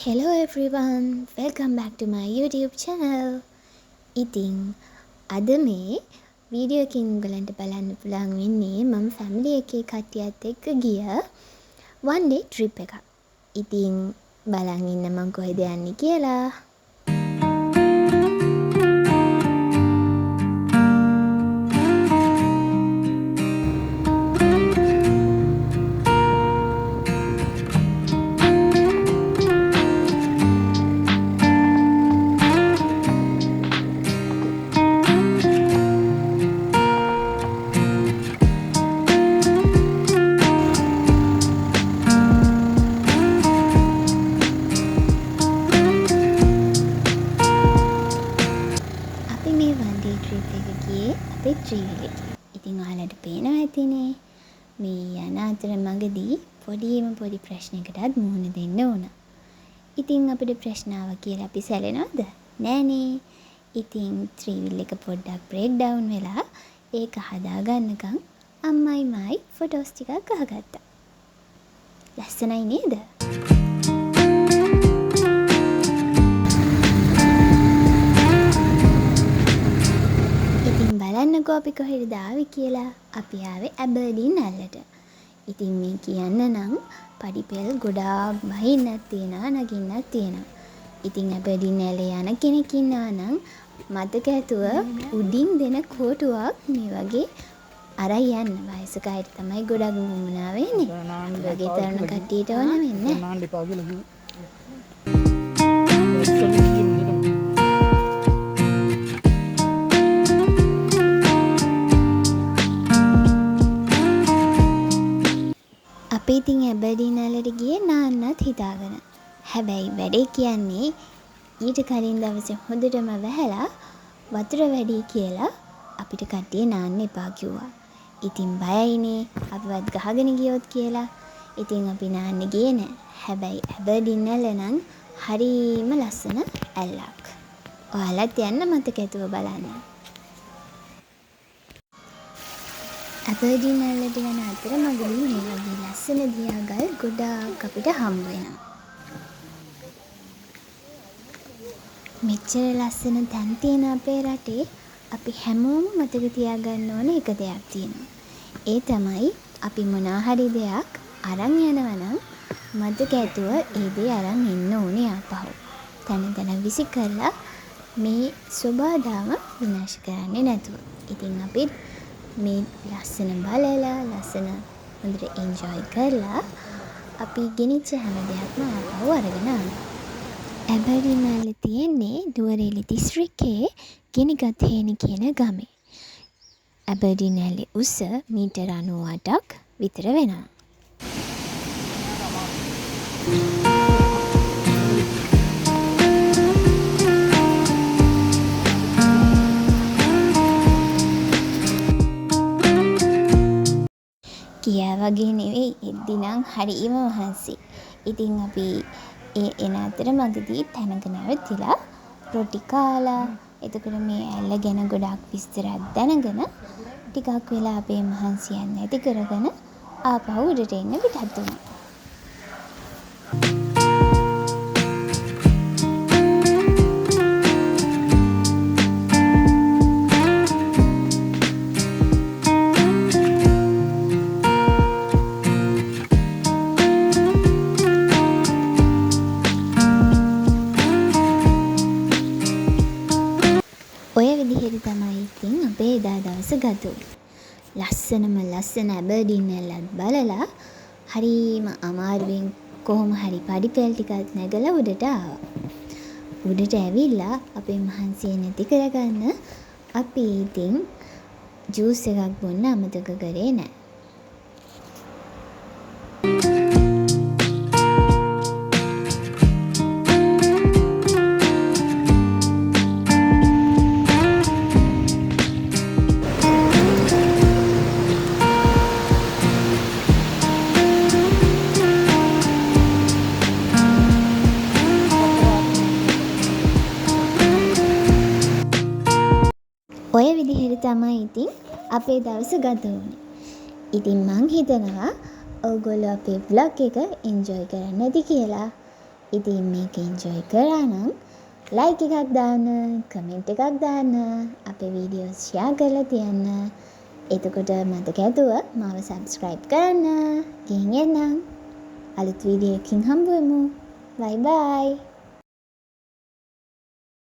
Hello everyone, welcome back to my YouTube channel. ඉතින් අද මේ වීඩියෝ එකකින් උගලන්ට බලන්න පුළුවන් වෙන්නේ මම ෆැමිලි එකේ කට්ටියත් එක්ක ගිය one day trip එකක්. ඉතින් බලන් ඉන්න මම කොහෙද යන්නේ කියලා. ඉතින් ඔයාලට පේනවා ඇතිනේ මේ යන අතර මගදී පොඩි ප්‍රශ්නයකටත් මුහුණ දෙන්න ඕන. ඉතින් අපිට ප්‍රශ්න ආවා කියලා අපි සැලෙනවද? නෑනේ. ඉතින් ත්‍රිවිල් එක පොඩ්ඩක් බ්‍රේක් ඩවුන් වෙලා ඒක හදාගන්නකම් අම්මයි මායි ෆොටෝස් ටිකක් අහගත්තා. ලස්සනයි නේද? බලන්නකෝ අපි කොහෙද ආවේ කියලා. අපි ආවේ ඇබර්ඩීන් ඇල්ලට. ඉතින් මේ කියන්න නම් පඩිපෙළ ගොඩාක් බහින්නක් තියෙනවා නගින්නක් තියෙනවා. ඉතින් ඇබර්ඩීන් ඇල්ලේ යන කෙනෙක් ඉන්නවා නම් මතක ඇතුව උඩින් දෙන කෝටුවක් මේ වගේ අරන් යන්න. වයසක අයට තමයි ගොඩක් වුමනා වෙන්නේ. වගේ තරණ කට්ටියට ඕන වෙන්නේ. අපි ඉතින් ඇබර්ඩීන් ඇල්ලට ගියේ නාන්නත් හිතාගෙන. හැබැයි වැඩේ කියන්නේ ඊට කලින් දවසේ හොඳටම වැහැලා වතුර වැඩි කියලා අපිට කට්ටිය නාන්න එපා කිව්වා. ඉතින් බයයිනේ අපිවත් ගහගෙන ගියොත් කියලා. ඉතින් අපි නාන්න ගියේ නෑ. හැබැයි ඇබර්ඩීන් ඇල්ල නම් හරිම ලස්සන ඇල්ලක්. ඔයාලත් යන්න මතක ඇතුව බලන්න. ඇබර්ඩීන් ඇල්ලට යන අතර මගදී මේ වගේ ලස්සන දියාගල් ගොඩාක් අපිට හම්බ වෙනවා. මෙච්චර ලස්සන තැන් තියෙන අපේ රටේ අපි හැමෝම මතක තියාගන්න ඕන එක දෙයක් තියෙනවා. ඒ තමයි අපි මොනවා හරි දෙයක් අරන් යනවා නම් මතක ඇතුව ඒ දේ අරන් ඉන්න ඕනේ ආපහු. තන විසි කරලා මේ සුබාදාම විනාශ කරන්නේ නැතුව. ඉතින් අපි මේ ලස්සන බලලා ලස්සන හොඳට එන්ජොයි කරලා අපි ගෙනිච්ච හැම දෙයක්ම ආපහු අරගෙන ආවා. ඇබර්ඩීන් ඇල්ල තියෙන්නේ නුවරඑළිය දිස්ත්‍රික්කයේ ගිනිගත්හේන කියන ගමේ. ඇබර්ඩීන් ඇල්ලේ උස මීටර 98ක් විතර වෙනවා. කියා වගේ නෙවෙයි එද්දි නම් හරිම මහන්සි. ඉතින් අපි ඒ එන අතර මගදී තැනක නැවතිලා රොටි කාලා එතකොට මේ ඇල්ල ගැන ගොඩාක් විස්තරයක් දැනගෙන ටිකක් වෙලා අපේ මහන්සියක් නැති කරගෙන ආපහු උඩට එන්න පිටත් වුණා. ඔය විදිහට තමයි ඉතින් අපේ එදා දවස ගත වුනේ. ලස්සන ඇබර්ඩීන් ඇල්ලත් බලලා හරිම අමාරුවෙන් කොහොම හරි පඩිපෙළ ටිකක් නැගලා උඩට ආවා. උඩට ඇවිල්ලා අපේ මහන්සිය නැති කරගන්න අපි ඉතින් ජූස් එකක් බොන්න අමතක කරේ නෑ. ඔය විදිහට තමයි ඉතින් අපේ දවස ගත වුණේ. ඉතින් මං හිතනවා ඔයගොල්ලෝ අපේ vlog එක enjoy කරන්න ඇති කියලා. ඉතින් මේක එන්ජොයි කරා නම් ලයික් එකක් දාන්න, කමෙන්ට් එකක් දාන්න, අපේ වීඩියෝ ෂෙයා කරලා තියන්න. එතකොට මතක ඇතුව මාව සබ්ස්ක්‍රයිබ් කරන්න. ගිහින් එන්නම්. අලුත් වීඩියෝ එකකින් හම්බ වෙමු. බයි බයි.